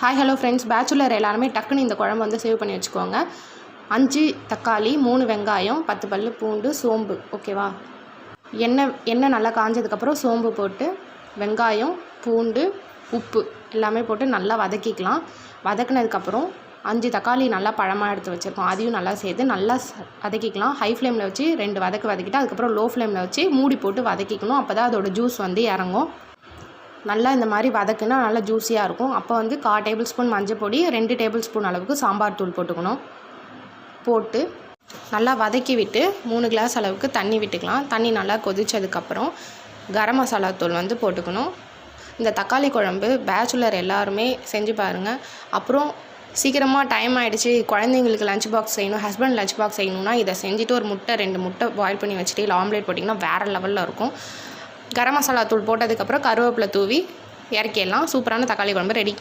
Hi hello friends, bachelor எல்லாருமே டக்குன்னு இந்த குழம்பு வந்து சேவ் பண்ணி வச்சுக்கோங்க. 5 தக்காளி, 3 வெங்காயம், 10 பல்லு பூண்டு, சோம்பு. ஓகேவா? எண்ணெய் நல்லா காஞ்சதுக்கப்புறம் சோம்பு போட்டு வெங்காயம், பூண்டு, உப்பு எல்லாமே போட்டு நல்லா வதக்கிக்கலாம். வதக்கினதுக்கப்புறம் 5 தக்காளி நல்லா பழமாக எடுத்து வச்சுருக்கோம், அதையும் நல்லா சேர்த்து நல்லா வதக்கிக்கலாம். ஹை ஃப்ளேமில் வச்சு 2 வதக்கிட்டு அதுக்கப்புறம் லோ ஃப்ளேமில் வச்சு மூடி போட்டு வதக்கிக்கணும். அப்போ தான் அதோடய ஜூஸ் வந்து இறங்கும். நல்லா இந்த மாதிரி வதக்குனா நல்லா ஜூஸியாக இருக்கும். அப்போ வந்து 1/4 டேபிள் ஸ்பூன் மஞ்சள் பொடி, 2 டேபிள் ஸ்பூன் அளவுக்கு சாம்பார் தூள் போட்டுக்கணும். போட்டு நல்லா வதக்கி விட்டு 3 கிளாஸ் அளவுக்கு தண்ணி விட்டுக்கலாம். தண்ணி நல்லா கொதித்ததுக்கப்புறம் கரம் மசாலா தூள் வந்து போட்டுக்கணும். இந்த தக்காளி குழம்பு பேச்சுலர் எல்லாருமே செஞ்சு பாருங்கள். அப்புறம் சீக்கிரமாக டைம் ஆகிடுச்சு, குழந்தைங்களுக்கு லஞ்ச் பாக்ஸ் செய்யணும், ஹஸ்பண்ட் லஞ்ச் பாக்ஸ் செய்யணும்னா இதை செஞ்சுட்டு ஒரு 2 முட்டை பாயில் பண்ணி வச்சுட்டு இல்லை ஆம்லேட் போட்டிங்கன்னா வேறு லெவலில் இருக்கும். கரம் மசாலா தூள் போட்டதுக்கப்புறம் கருவேப்பிலை தூவி இறக்கிடலாம். சூப்பரான தக்காளி குழம்பு ரெடி.